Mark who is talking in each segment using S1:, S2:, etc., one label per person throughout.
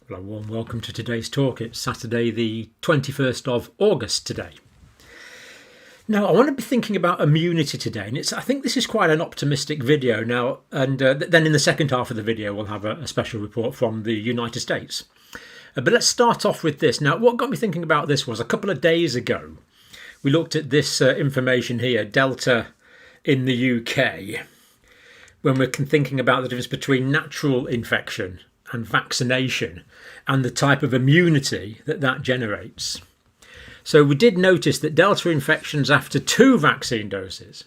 S1: Well, a warm welcome to today's talk. It's Saturday the 21st of August today. Now, I want to be thinking about immunity today, and I think this is quite an optimistic video now, and then in the second half of the video we'll have a special report from the United States. But let's start off with this. Now, what got me thinking about this was a couple of days ago we looked at this information here, Delta in the UK, when we're thinking about the difference between natural infection and vaccination and the type of immunity that generates. So we did notice that Delta infections after 2 vaccine doses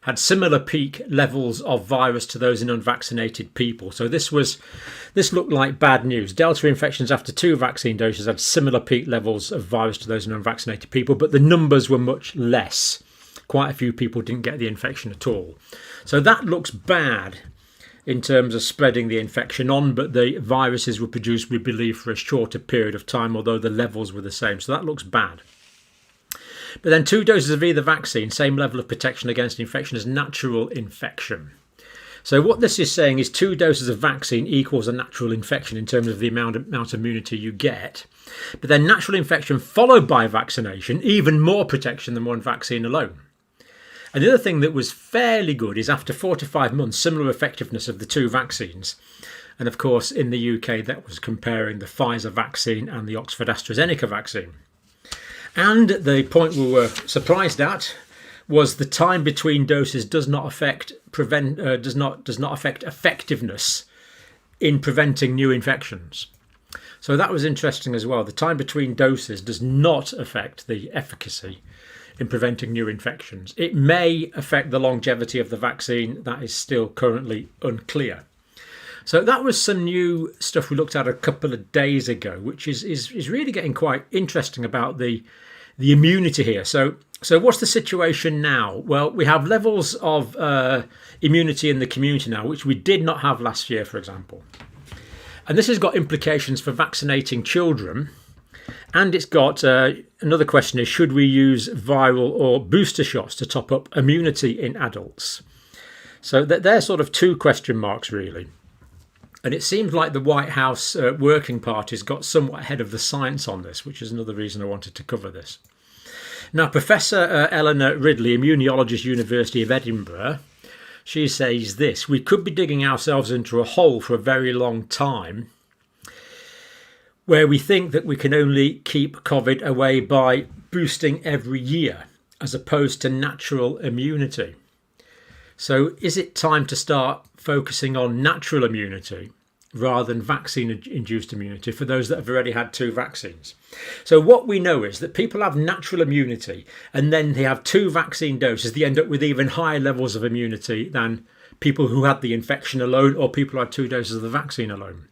S1: had similar peak levels of virus to those in unvaccinated people. So this looked like bad news. Delta infections after 2 vaccine doses had similar peak levels of virus to those in unvaccinated people, but the numbers were much less. Quite a few people didn't get the infection at all. So that looks bad in terms of spreading the infection on, but the viruses were produced, we believe, for a shorter period of time, although the levels were the same. So that looks bad. But then 2 doses of either vaccine, same level of protection against infection as natural infection. So what this is saying is 2 doses of vaccine equals a natural infection in terms of the amount of immunity you get. But then natural infection followed by vaccination, even more protection than one vaccine alone. And the other thing that was fairly good is after 4 to 5 months, similar effectiveness of the 2 vaccines. And of course, in the UK, that was comparing the Pfizer vaccine and the Oxford AstraZeneca vaccine. And the point we were surprised at was the time between doses does not affect effectiveness in preventing new infections. So that was interesting as well. The time between doses does not affect the efficacy in preventing new infections. It may affect the longevity of the vaccine. That is still currently unclear. So that was some new stuff we looked at a couple of days ago, which is really getting quite interesting about the immunity here. So what's the situation now? Well, we have levels of immunity in the community now, which we did not have last year, for example. And this has got implications for vaccinating children. And it's got another question is, should we use viral or booster shots to top up immunity in adults? So they're sort of 2 question marks, really. And it seems like the White House working party's got somewhat ahead of the science on this, which is another reason I wanted to cover this. Now, Professor Eleanor Ridley, immunologist, University of Edinburgh, she says this: we could be digging ourselves into a hole for a very long time, where we think that we can only keep COVID away by boosting every year, as opposed to natural immunity. So is it time to start focusing on natural immunity rather than vaccine-induced immunity for those that have already had 2 vaccines? So what we know is that people have natural immunity and then they have 2 vaccine doses. They end up with even higher levels of immunity than people who had the infection alone or people who had 2 doses of the vaccine alone.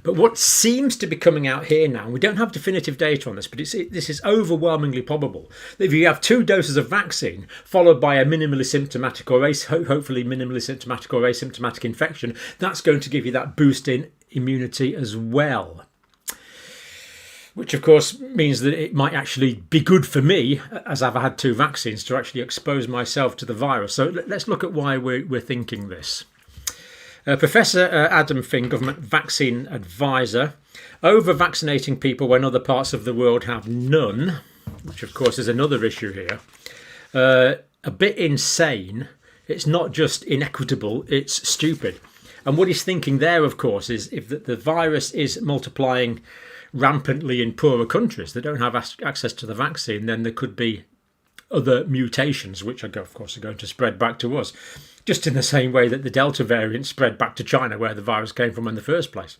S1: But what seems to be coming out here now, and we don't have definitive data on this, but this is overwhelmingly probable, that if you have 2 doses of vaccine followed by a minimally symptomatic or hopefully minimally symptomatic or asymptomatic infection, that's going to give you that boost in immunity as well. Which of course means that it might actually be good for me, as I've had 2 vaccines, to actually expose myself to the virus. So let's look at why we're thinking this. Professor Adam Finn, government vaccine advisor, over vaccinating people when other parts of the world have none, which of course is another issue here, a bit insane. It's not just inequitable, it's stupid. And what he's thinking there, of course, is if the virus is multiplying rampantly in poorer countries that don't have access to the vaccine, then there could be other mutations, which of course are going to spread back to us, just in the same way that the Delta variant spread back to China, where the virus came from in the first place.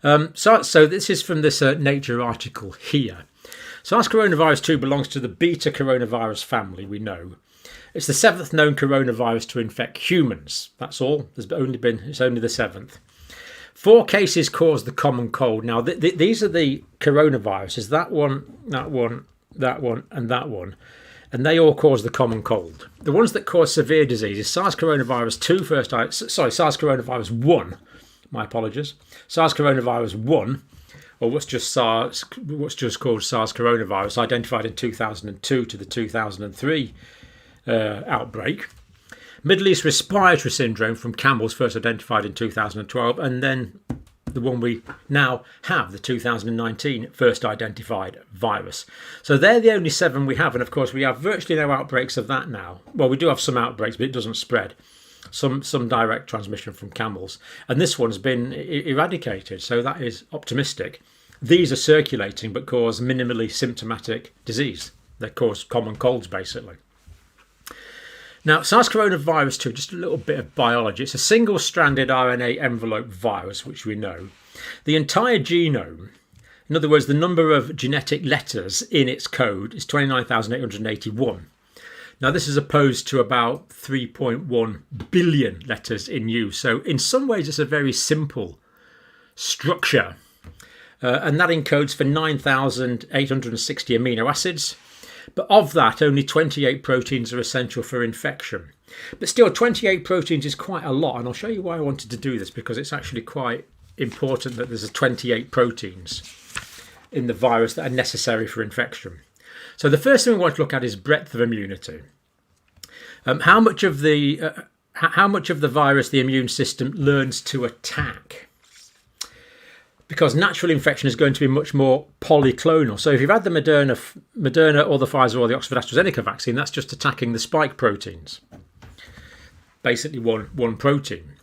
S1: So this is from this Nature article here. Sas Coronavirus 2 belongs to the beta coronavirus family, we know. It's the 7th known coronavirus to infect humans. That's all. It's only the 7th. 4 cases caused the common cold. Now, these are the coronaviruses, that one, and that one. And they all cause the common cold. The ones that cause severe disease is SARS Coronavirus 1. My apologies. SARS Coronavirus 1, or what's just called SARS Coronavirus, identified in 2002 to the 2003 outbreak. Middle East Respiratory Syndrome from Campbell's, first identified in 2012, and then the one we now have, the 2019 first identified virus. So they're the only 7 we have, and of course we have virtually no outbreaks of that now. Well, we do have some outbreaks, but it doesn't spread. Some direct transmission from camels, and this one's been eradicated, so that is optimistic. These are circulating but cause minimally symptomatic disease. They cause common colds, basically. Now, Sas Coronavirus 2, just a little bit of biology. It's a single-stranded RNA envelope virus, which we know. The entire genome, in other words, the number of genetic letters in its code, is 29,881. Now, this is opposed to about 3.1 billion letters in use. So in some ways, it's a very simple structure. And that encodes for 9,860 amino acids. But of that, only 28 proteins are essential for infection. But still, 28 proteins is quite a lot. And I'll show you why I wanted to do this, because it's actually quite important that there's 28 proteins in the virus that are necessary for infection. So the first thing we want to look at is breadth of immunity. How much of the virus the immune system learns to attack? Because natural infection is going to be much more polyclonal. So if you've had the Moderna or the Pfizer or the Oxford AstraZeneca vaccine, that's just attacking the spike proteins. Basically one protein.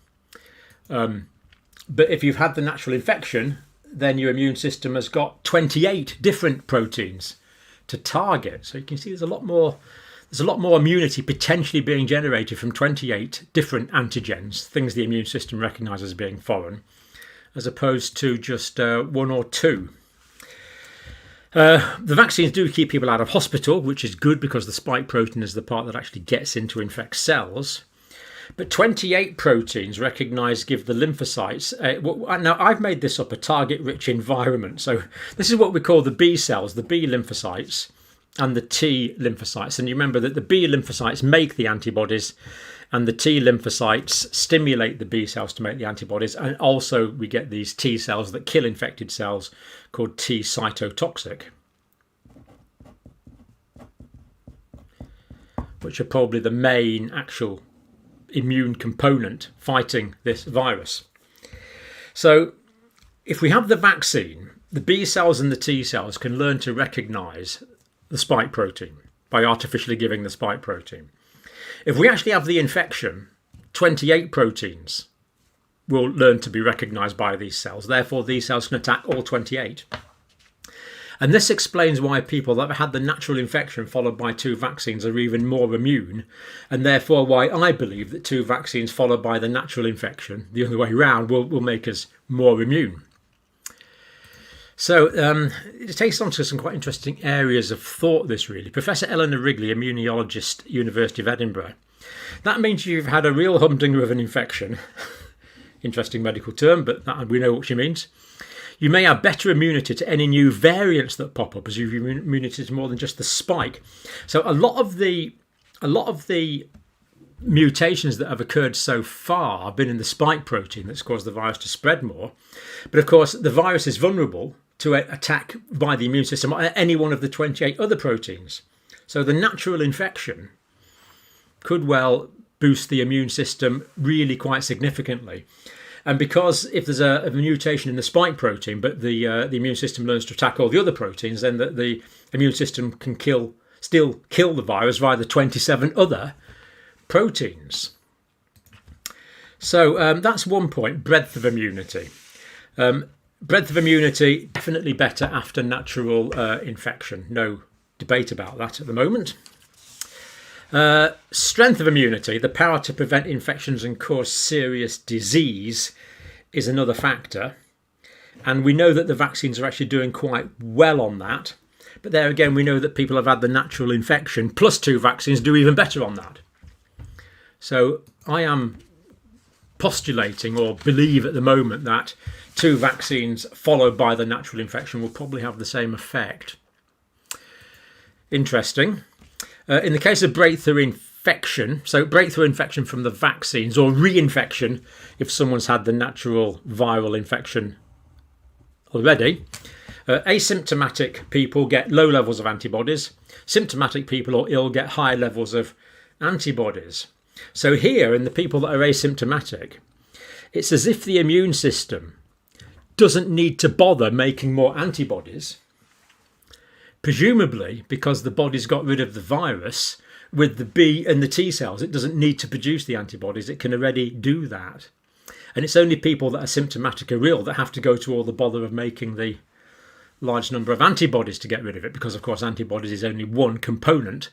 S1: But if you've had the natural infection, then your immune system has got 28 different proteins to target. So you can see there's a lot more immunity potentially being generated from 28 different antigens, things the immune system recognises as being foreign, as opposed to just 1 or 2. The vaccines do keep people out of hospital, which is good because the spike protein is the part that actually gets in to infect cells. But 28 proteins recognised give the lymphocytes, now I've made this up, a target-rich environment. So this is what we call the B cells, the B lymphocytes and the T lymphocytes. And you remember that the B lymphocytes make the antibodies and the T lymphocytes stimulate the B cells to make the antibodies. And also we get these T cells that kill infected cells called T cytotoxic, which are probably the main actual immune component fighting this virus. So if we have the vaccine, the B cells and the T cells can learn to recognise the spike protein by artificially giving the spike protein. If we actually have the infection, 28 proteins will learn to be recognised by these cells. Therefore, these cells can attack all 28. And this explains why people that have had the natural infection followed by 2 vaccines are even more immune, and therefore why I believe that 2 vaccines followed by the natural infection, the other way around, will make us more immune. So it takes on to some quite interesting areas of thought, this really. Professor Eleanor Wrigley, immunologist, University of Edinburgh. That means you've had a real humdinger of an infection. Interesting medical term, but we know what she means. You may have better immunity to any new variants that pop up, as you've immunity to more than just the spike. So a lot of the mutations that have occurred so far have been in the spike protein that's caused the virus to spread more. But of course, the virus is vulnerable to attack by the immune system on any one of the 28 other proteins. So the natural infection could well boost the immune system really quite significantly. And because if there's a mutation in the spike protein, but the immune system learns to attack all the other proteins, then the immune system can still kill the virus via the 27 other proteins. So that's one point, breadth of immunity. Breadth of immunity, definitely better after natural infection. No debate about that at the moment. Strength of immunity, the power to prevent infections and cause serious disease, is another factor. And we know that the vaccines are actually doing quite well on that. But there again, we know that people have had the natural infection plus 2 vaccines do even better on that. So I am postulating or believe at the moment that 2 vaccines followed by the natural infection will probably have the same effect. Interesting. In the case of breakthrough infection, so breakthrough infection from the vaccines or reinfection if someone's had the natural viral infection already, asymptomatic people get low levels of antibodies. Symptomatic people or ill get high levels of antibodies. So here, in the people that are asymptomatic, it's as if the immune system doesn't need to bother making more antibodies, presumably because the body's got rid of the virus. With the B and the T cells, it doesn't need to produce the antibodies. It can already do that. And it's only people that are symptomatic or ill that have to go to all the bother of making the large number of antibodies to get rid of it, because of course antibodies is only one component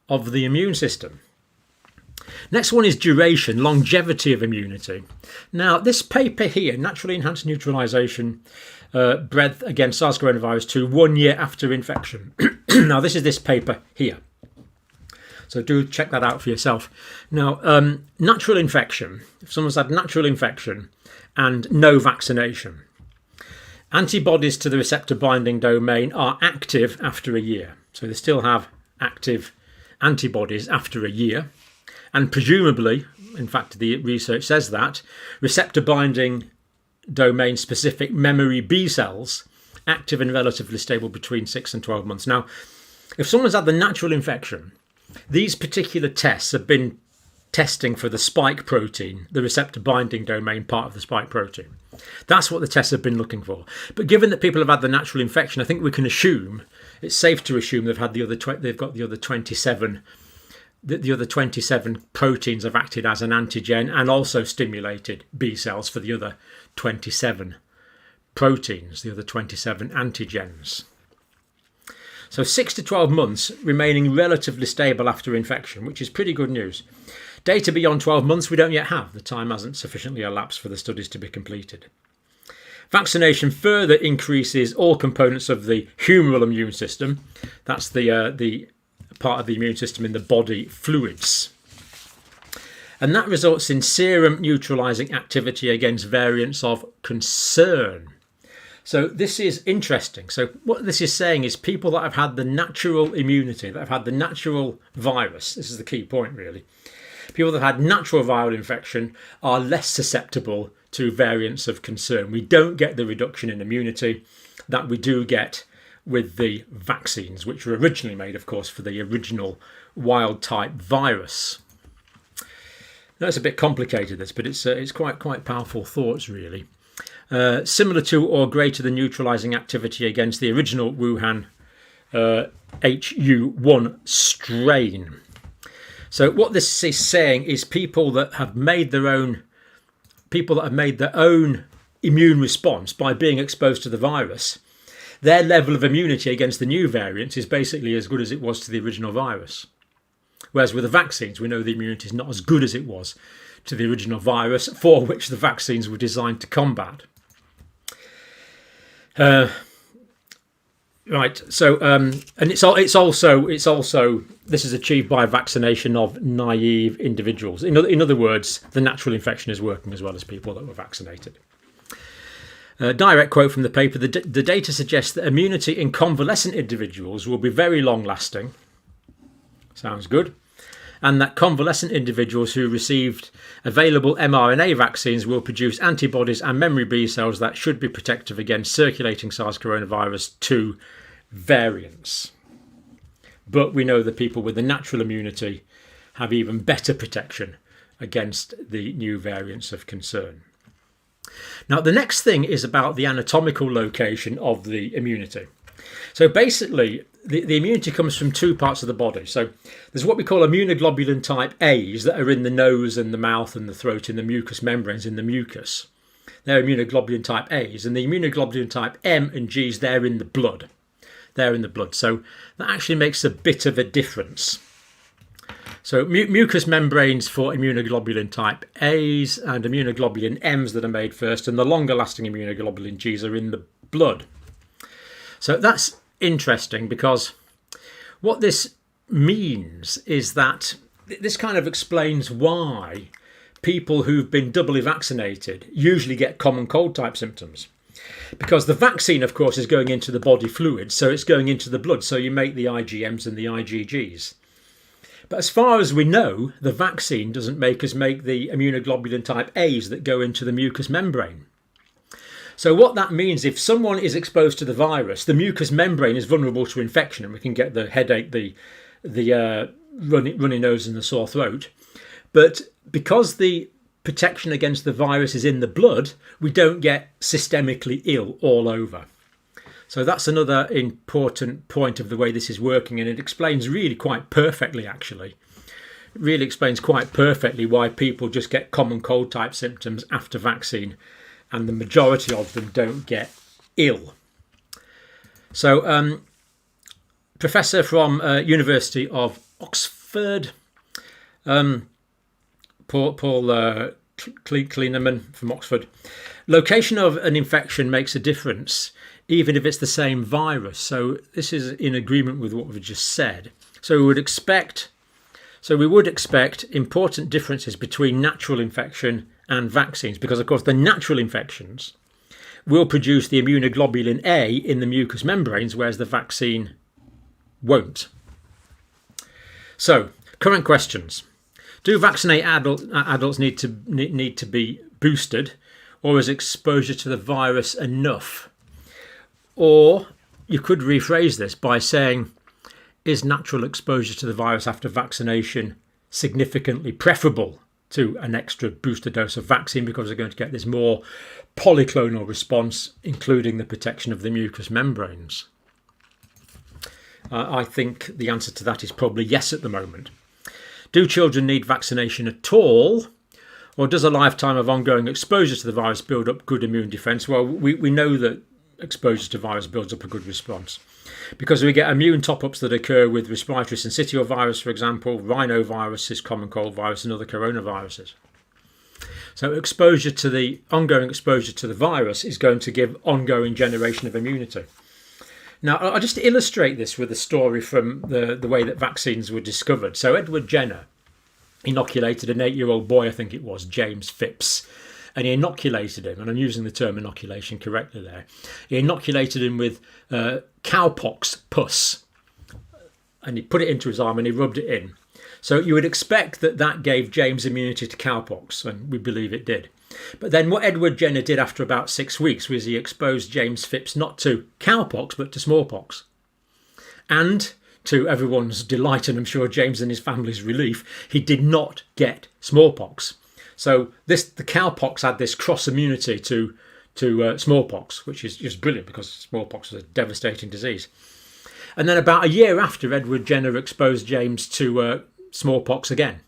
S1: of the immune system. Next one is duration, longevity of immunity. Now this paper here, naturally enhanced neutralization breadth against Sas Coronavirus 2 1 year after infection. Now this is this paper here. So do check that out for yourself. Now, natural infection, if someone's had natural infection and no vaccination, antibodies to the receptor binding domain are active after a year. So they still have active antibodies after a year. And presumably, in fact, the research says that, receptor binding domain specific memory B cells active and relatively stable between 6 and 12 months. Now, if someone's had the natural infection, these particular tests have been testing for the spike protein, the receptor binding domain part of the spike protein. That's what the tests have been looking for. But given that people have had the natural infection, I think we can assume, it's safe to assume they've got the other 27. The other 27 proteins have acted as an antigen and also stimulated B cells for the other 27 proteins, the other 27 antigens. So 6 to 12 months remaining relatively stable after infection, which is pretty good news. Data beyond 12 months we don't yet have. The time hasn't sufficiently elapsed for the studies to be completed. Vaccination further increases all components of the humoral immune system. That's the part of the immune system in the body fluids. And that results in serum neutralizing activity against variants of concern. So this is interesting. So what this is saying is people that have had the natural immunity, that have had the natural virus, this is the key point really, people that have had natural viral infection are less susceptible to variants of concern. We don't get the reduction in immunity that we do get with the vaccines, which were originally made, of course, for the original wild type virus. Now, it's a bit complicated, this, but it's quite powerful thoughts, really. Similar to or greater than neutralizing activity against the original Wuhan HU1 strain. So what this is saying is people that have made their own immune response by being exposed to the virus, their level of immunity against the new variants is basically as good as it was to the original virus. Whereas with the vaccines, we know the immunity is not as good as it was to the original virus, for which the vaccines were designed to combat. Right. So, and it's also this is achieved by vaccination of naive individuals. In other words, the natural infection is working as well as people that were vaccinated. Direct quote from the paper: the data suggests that immunity in convalescent individuals will be very long lasting. Sounds good. And that convalescent individuals who received available mRNA vaccines will produce antibodies and memory B cells that should be protective against circulating Sas Coronavirus 2 variants. But we know that people with the natural immunity have even better protection against the new variants of concern. Now, the next thing is about the anatomical location of the immunity. So basically, the immunity comes from two parts of the body. So there's what we call immunoglobulin type A's that are in the nose and the mouth and the throat, in the mucous membranes, in the mucus. They're immunoglobulin type A's. And the immunoglobulin type M and G's, they're in the blood. They're in the blood. So that actually makes a bit of a difference. So mucous membranes for immunoglobulin type A's and immunoglobulin M's that are made first, and the longer lasting immunoglobulin G's are in the blood. So that's interesting, because what this means is that this kind of explains why people who've been doubly vaccinated usually get common cold type symptoms. Because the vaccine, of course, is going into the body fluid, so it's going into the blood, so you make the IgMs and the IgGs. But as far as we know, the vaccine doesn't make us make the immunoglobulin type A's that go into the mucous membrane. So what that means, if someone is exposed to the virus, the mucous membrane is vulnerable to infection, and we can get the headache, the runny nose and the sore throat. But because the protection against the virus is in the blood, we don't get systemically ill all over. So that's another important point of the way this is working, and it explains really quite perfectly, actually. It really explains quite perfectly why people just get common cold type symptoms after vaccine, and the majority of them don't get ill. So professor from University of Oxford, Paul Kleinerman from Oxford, location of an infection makes a difference even if it's the same virus. So this is in agreement with what we've just said. So we would expect important differences between natural infection and vaccines, because of course the natural infections will produce the immunoglobulin A in the mucous membranes, whereas the vaccine won't. So, current questions. Do vaccinated adults need to be boosted, or is exposure to the virus enough? Or you could rephrase this by saying, is natural exposure to the virus after vaccination significantly preferable to an extra booster dose of vaccine, because they're going to get this more polyclonal response, including the protection of the mucous membranes? I think the answer to that is probably yes at the moment. Do children need vaccination at all? Or does a lifetime of ongoing exposure to the virus build up good immune defence? Well, we know that exposure to virus builds up a good response, because we get immune top-ups that occur with respiratory syncytial virus, for example, rhinoviruses, common cold virus, and other coronaviruses. So ongoing exposure to the virus is going to give ongoing generation of immunity. Now, I'll just illustrate this with a story from the way that vaccines were discovered. So Edward Jenner inoculated an 8-year-old boy, I think it was, James Phipps, and he inoculated him, and I'm using the term inoculation correctly there. He inoculated him with cowpox pus, and he put it into his arm and he rubbed it in. So you would expect that gave James immunity to cowpox, and we believe it did. But then what Edward Jenner did after about 6 weeks was he exposed James Phipps not to cowpox but to smallpox. And to everyone's delight, and I'm sure James and his family's relief, he did not get smallpox. So the cowpox had this cross immunity to smallpox, which is just brilliant because smallpox is a devastating disease. And then about a year after, Edward Jenner exposed James to smallpox again.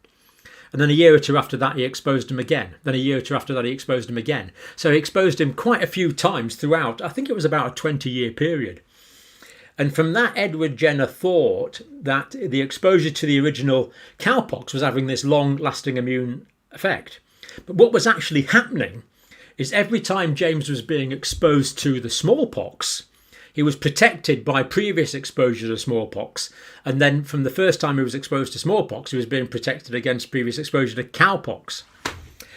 S1: And then a year or two after that, he exposed him again. Then a year or two after that, he exposed him again. So he exposed him quite a few times throughout, I think it was about a 20-year period. And from that, Edward Jenner thought that the exposure to the original cowpox was having this long-lasting immune effect. But what was actually happening is every time James was being exposed to the smallpox, he was protected by previous exposure to smallpox, and then from the first time he was exposed to smallpox, he was being protected against previous exposure to cowpox.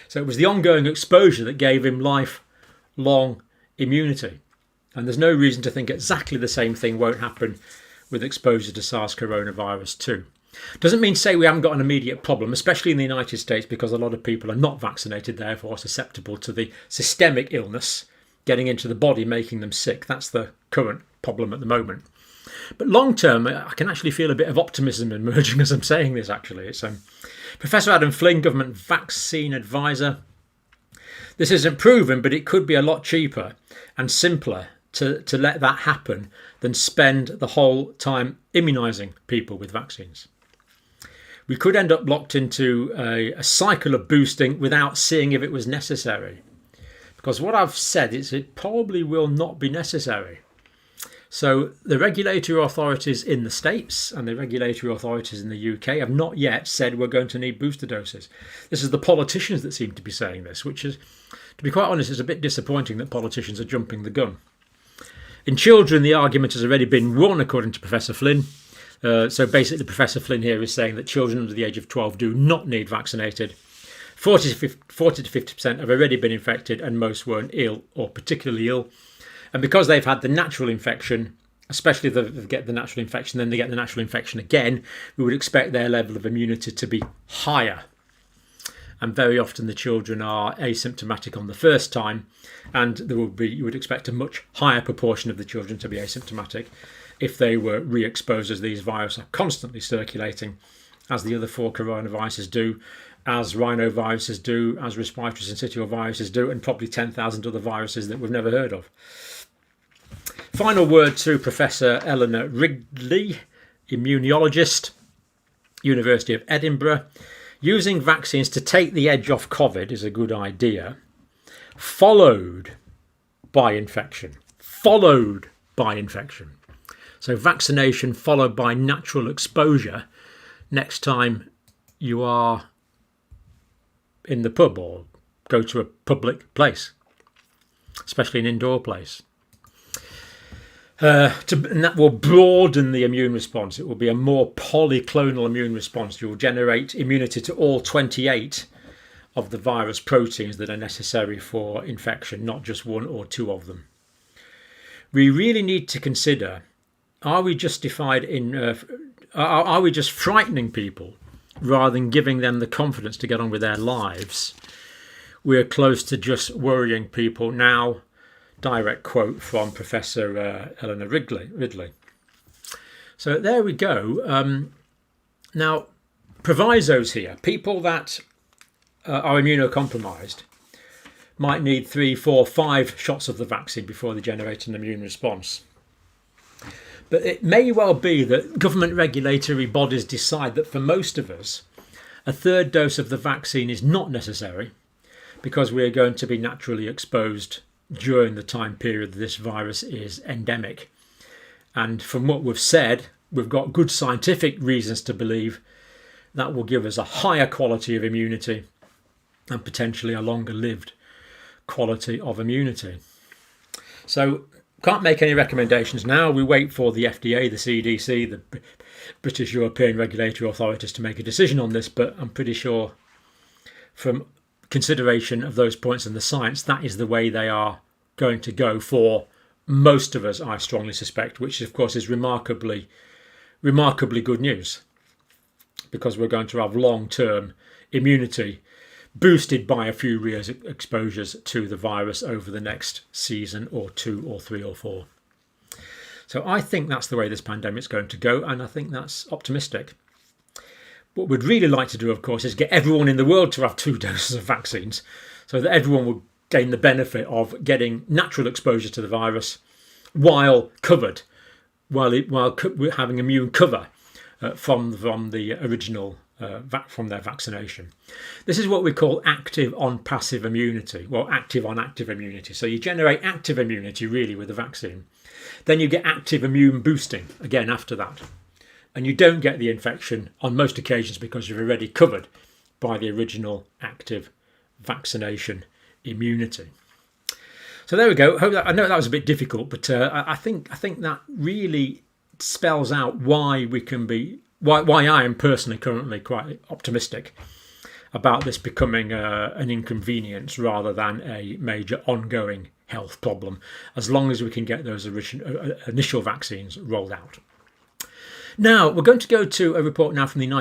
S1: So it was the ongoing exposure that gave him lifelong immunity. And there's no reason to think exactly the same thing won't happen with exposure to Sas Coronavirus too. Doesn't mean to say we haven't got an immediate problem, especially in the United States, because a lot of people are not vaccinated, therefore susceptible to the systemic illness getting into the body, making them sick. That's the current problem at the moment. But long term, I can actually feel a bit of optimism emerging as I'm saying this, actually. It's Professor Adam Flynn, government vaccine advisor. This isn't proven, but it could be a lot cheaper and simpler to let that happen than spend the whole time immunising people with vaccines. We could end up locked into a cycle of boosting without seeing if it was necessary. Because what I've said is it probably will not be necessary. So the regulatory authorities in the States and the regulatory authorities in the UK have not yet said we're going to need booster doses. This is the politicians that seem to be saying this, which is, to be quite honest, is a bit disappointing that politicians are jumping the gun. In children, the argument has already been won, according to Professor Flynn. So basically, Professor Flynn here is saying that children under the age of 12 do not need vaccinated. 40 to 50% have already been infected, and most weren't ill or particularly ill. And because they've had the natural infection, especially if they get the natural infection, then they get the natural infection again, we would expect their level of immunity to be higher. And very often the children are asymptomatic on the first time, and you would expect a much higher proportion of the children to be asymptomatic if they were re-exposed, as these viruses are constantly circulating, as the other 4 coronaviruses do. as rhinoviruses do, as respiratory syncytial viruses do, and probably 10,000 other viruses that we've never heard of. Final word to Professor Eleanor Wrigley, immunologist, University of Edinburgh. Using vaccines to take the edge off COVID is a good idea, followed by infection. Followed by infection. So vaccination followed by natural exposure next time you are in the pub or go to a public place, especially an indoor place. And that will broaden the immune response. It will be a more polyclonal immune response. You will generate immunity to all 28 of the virus proteins that are necessary for infection, not just one or two of them. We really need to consider, are we justified in, are we just frightening people rather than giving them the confidence to get on with their lives? We're close to just worrying people now. Direct quote from Professor Eleanor Ridley. So there we go. Now, provisos here. People that are immunocompromised might need 3, 4, 5 shots of the vaccine before they generate an immune response. But it may well be that government regulatory bodies decide that for most of us, a 3rd dose of the vaccine is not necessary because we are going to be naturally exposed during the time period that this virus is endemic. And from what we've said, we've got good scientific reasons to believe that will give us a higher quality of immunity and potentially a longer lived quality of immunity. So can't make any recommendations now. We wait for the FDA, the CDC, the British European regulatory authorities to make a decision on this, but I'm pretty sure from consideration of those points in the science, that is the way they are going to go for most of us, I strongly suspect, which of course is remarkably good news, because we're going to have long-term immunity boosted by a few years exposures to the virus over the next season or 2 or 3 or 4. So I think that's the way this pandemic's going to go, and I think that's optimistic. What we'd really like to do, of course, is get everyone in the world to have 2 doses of vaccines so that everyone will gain the benefit of getting natural exposure to the virus while covered, while having immune cover from the original, from their vaccination. This is what we call active on passive immunity, well, active on active immunity. So you generate active immunity really with the vaccine. Then you get active immune boosting again after that. And you don't get the infection on most occasions because you're already covered by the original active vaccination immunity. So there we go. I know that was a bit difficult, but I think that really spells out why we can be, why I am personally currently quite optimistic about this becoming an inconvenience rather than a major ongoing health problem, as long as we can get those initial vaccines rolled out. Now, we're going to go to a report now from the United